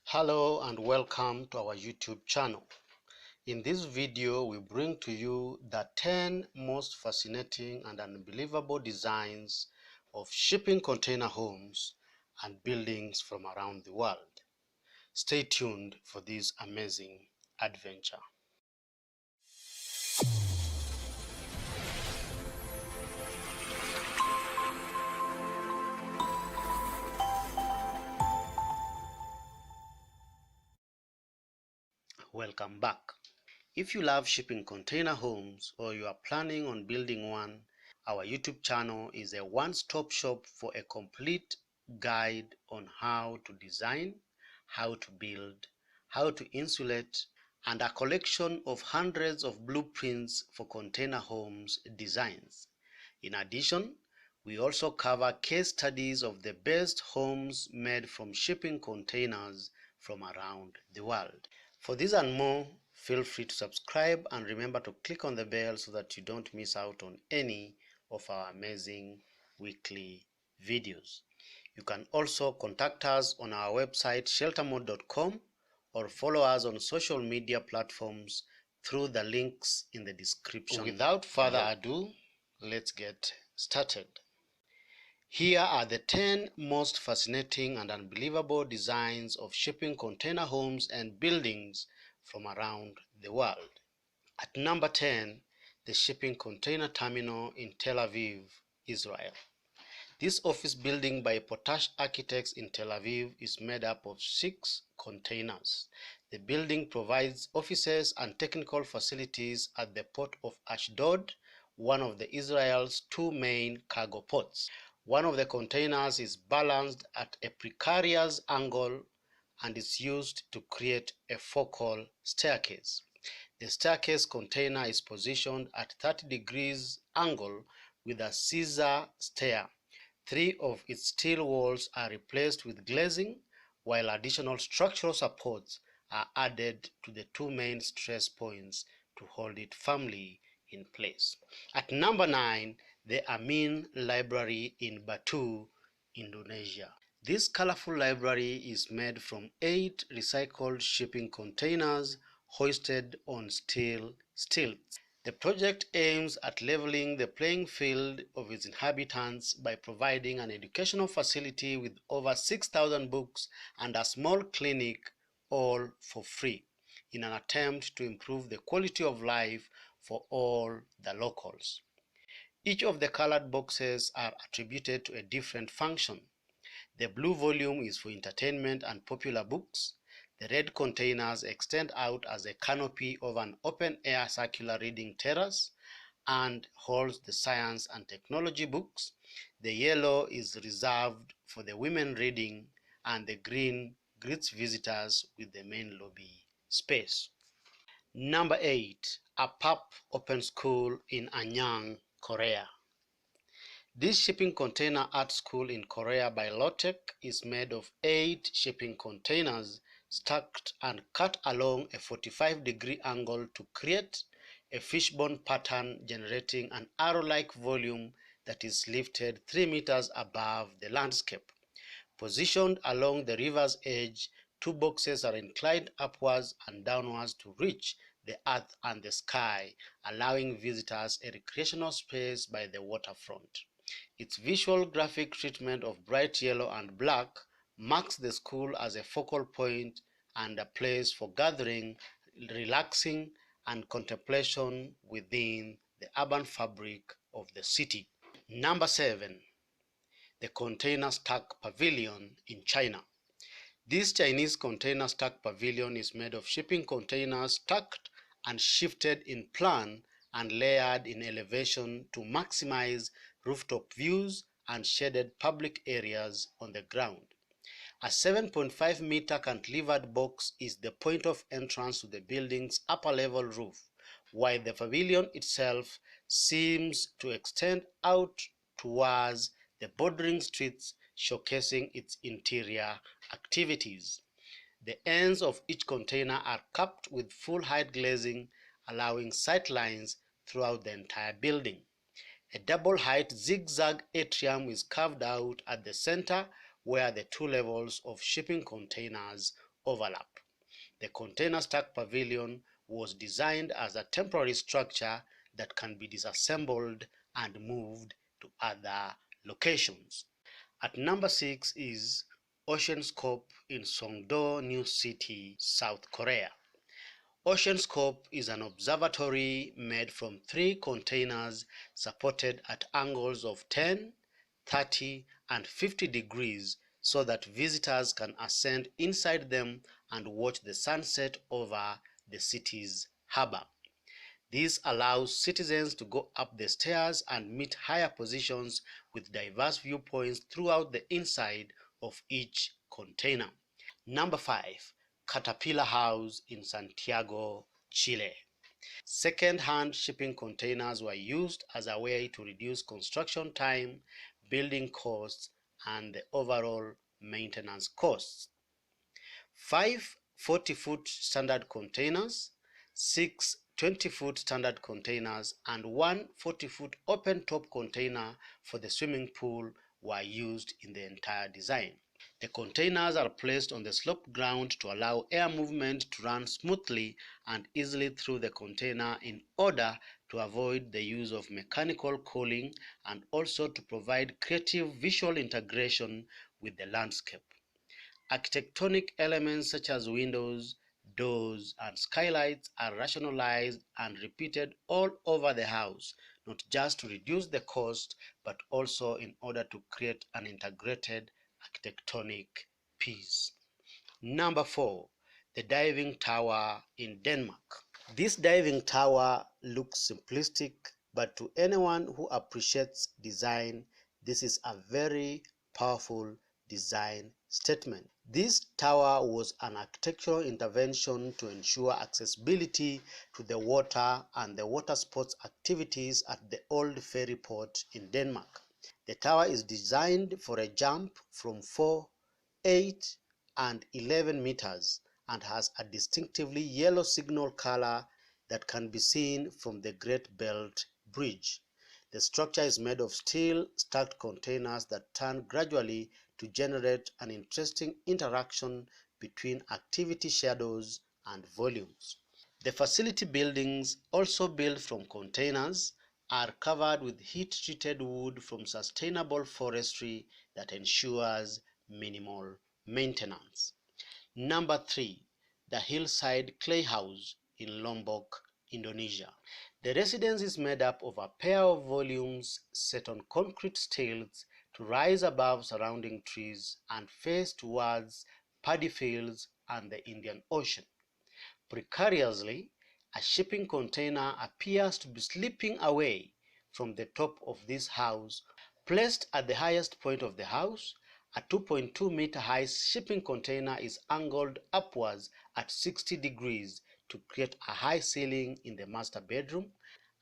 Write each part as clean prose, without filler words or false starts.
Hello and welcome to our YouTube channel. In this video, we bring to you the 10 most fascinating and unbelievable designs of shipping container homes and buildings from around the world. Stay tuned for this amazing adventure. Welcome back. If you love shipping container homes or you are planning on building one, our YouTube channel is a one-stop shop for a complete guide on how to design, how to build, how to insulate, and a collection of hundreds of blueprints for container homes designs. In addition, we also cover case studies of the best homes made from shipping containers from around the world. For this and more, feel free to subscribe and remember to click on the bell so that you don't miss out on any of our amazing weekly videos. You can also contact us on our website sheltermode.com or follow us on social media platforms through the links in the description. Without further ado, let's get started. Here are the 10 most fascinating and unbelievable designs of shipping container homes and buildings from around the world. At number 10, the shipping container terminal in Tel Aviv, Israel. This office building by Potash Architects in Tel Aviv is made up of 6 containers. The building provides offices and technical facilities at the port of Ashdod, one of Israel's 2 main cargo ports. One of the containers is balanced at a precarious angle and is used to create a focal staircase. The staircase container is positioned at 30 degrees angle with a scissor stair. 3 of its steel walls are replaced with glazing, while additional structural supports are added to the 2 main stress points to hold it firmly in place. At number 9, the Amin Library in Batu, Indonesia. This colorful library is made from 8 recycled shipping containers hoisted on steel stilts. The project aims at leveling the playing field of its inhabitants by providing an educational facility with over 6,000 books and a small clinic, all for free, in an attempt to improve the quality of life for all the locals. Each of the colored boxes are attributed to a different function. The blue volume is for entertainment and popular books. The red containers extend out as a canopy of an open-air circular reading terrace and holds the science and technology books. The yellow is reserved for the women reading, and the green greets visitors with the main lobby space. Number 8, Apap Open School in Anyang, Korea. This shipping container art school in Korea by Lotech is made of 8 shipping containers stacked and cut along a 45-degree angle to create a fishbone pattern, generating an arrow-like volume that is lifted 3 meters above the landscape. Positioned along the river's edge, 2 boxes are inclined upwards and downwards to reach the earth and the sky, allowing visitors a recreational space by the waterfront. Its visual graphic treatment of bright yellow and black marks the school as a focal point and a place for gathering, relaxing, and contemplation within the urban fabric of the city. Number 7. The Container Stack Pavilion in China. This Chinese container stack pavilion is made of shipping containers stacked and shifted in plan and layered in elevation to maximize rooftop views and shaded public areas on the ground. A 7.5-meter cantilevered box is the point of entrance to the building's upper level roof, while the pavilion itself seems to extend out towards the bordering streets, showcasing its interior activities. The ends of each container are capped with full-height glazing, allowing sight lines throughout the entire building. A double-height zigzag atrium is carved out at the center, where the 2 levels of shipping containers overlap. The container stack pavilion was designed as a temporary structure that can be disassembled and moved to other locations. At number 6 is Oceanscope in Songdo, New City, South Korea. Oceanscope is an observatory made from 3 containers supported at angles of 10, 30, and 50 degrees so that visitors can ascend inside them and watch the sunset over the city's harbor. This allows citizens to go up the stairs and meet higher positions with diverse viewpoints throughout the inside of each container. Number 5. Caterpillar House in Santiago, Chile. Second-hand shipping containers were used as a way to reduce construction time, building costs, and the overall maintenance costs. 5 40-foot standard containers, 6 20-foot standard containers, and 1 40-foot open-top container for the swimming pool were used in the entire design. The containers are placed on the sloped ground to allow air movement to run smoothly and easily through the container in order to avoid the use of mechanical cooling and also to provide creative visual integration with the landscape. Architectonic elements such as windows, doors, and skylights are rationalized and repeated all over the house, not just to reduce the cost, but also in order to create an integrated architectonic piece. Number 4. The diving tower in Denmark. This diving tower looks simplistic, but to anyone who appreciates design, this is a very powerful design statement. This tower was an architectural intervention to ensure accessibility to the water and the water sports activities at the old ferry port in Denmark. The tower is designed for a jump from 4, 8, and 11 meters and has a distinctively yellow signal color that can be seen from the Great Belt Bridge. The structure is made of steel stacked containers that turn gradually to generate an interesting interaction between activity shadows and volumes. The facility buildings, also built from containers, are covered with heat-treated wood from sustainable forestry that ensures minimal maintenance. Number 3. The Hillside Clay House in Lombok, Indonesia. The residence is made up of a pair of volumes set on concrete stilts to rise above surrounding trees and face towards paddy fields and the Indian Ocean. Precariously, a shipping container appears to be slipping away from the top of this house. Placed at the highest point of the house, a 2.2-meter high shipping container is angled upwards at 60 degrees to create a high ceiling in the master bedroom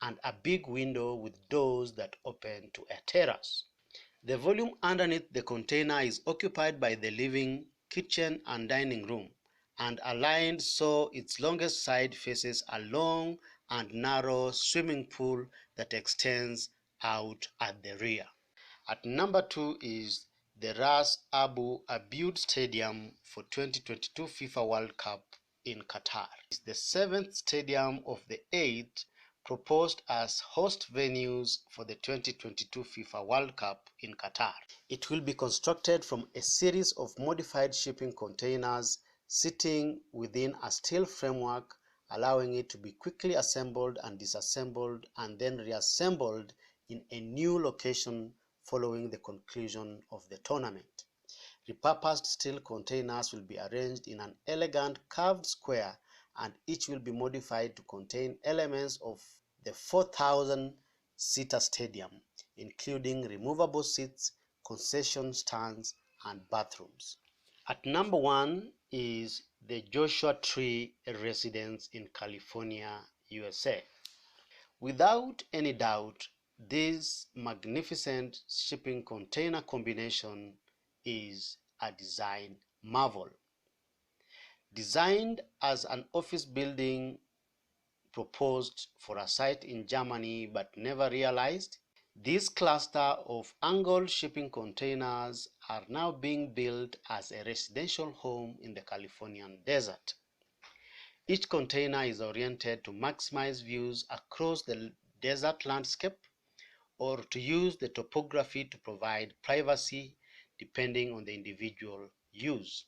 and a big window with doors that open to a terrace. The volume underneath the container is occupied by the living, kitchen, and dining room, and aligned so its longest side faces a long and narrow swimming pool that extends out at the rear. At number 2 is the Ras Aboud Stadium for 2022 FIFA World Cup in Qatar. It's the 7th stadium of the 8 proposed as host venues for the 2022 FIFA World Cup in Qatar. It will be constructed from a series of modified shipping containers sitting within a steel framework, allowing it to be quickly assembled and disassembled and then reassembled in a new location following the conclusion of the tournament. Repurposed steel containers will be arranged in an elegant curved square, and each will be modified to contain elements of the 4,000-seater stadium, including removable seats, concession stands, and bathrooms. At number 1 is the Joshua Tree Residence in California, USA. Without any doubt, this magnificent shipping container combination is a design marvel. Designed as an office building proposed for a site in Germany but never realized, This cluster of angled shipping containers are now being built as a residential home in the Californian desert. Each container is oriented to maximize views across the desert landscape or to use the topography to provide privacy depending on the individual use.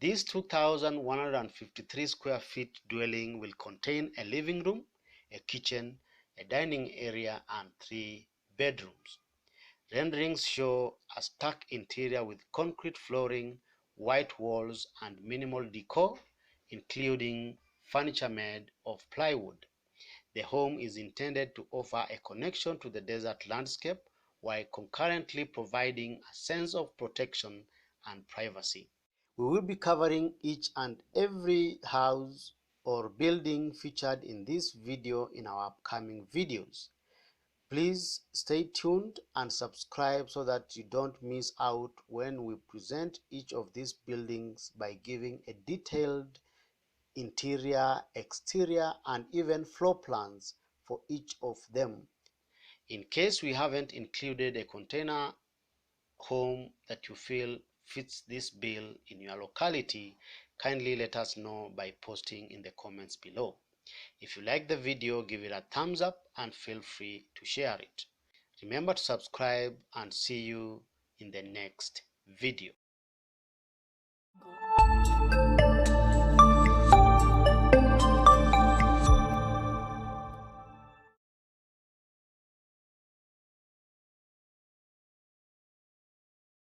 This 2,153 square feet dwelling will contain a living room, a kitchen, a dining area, and 3 bedrooms. Renderings show a stark interior with concrete flooring, white walls, and minimal decor, including furniture made of plywood. The home is intended to offer a connection to the desert landscape while concurrently providing a sense of protection and privacy. We will be covering each and every house or building featured in this video in our upcoming videos. Please stay tuned and subscribe so that you don't miss out when we present each of these buildings by giving a detailed interior, exterior, and even floor plans for each of them. In case we haven't included a container home that you feel fits this bill in your locality, kindly let us know by posting in the comments below. If you like the video, give it a thumbs up and feel free to share it. Remember to subscribe and see you in the next video.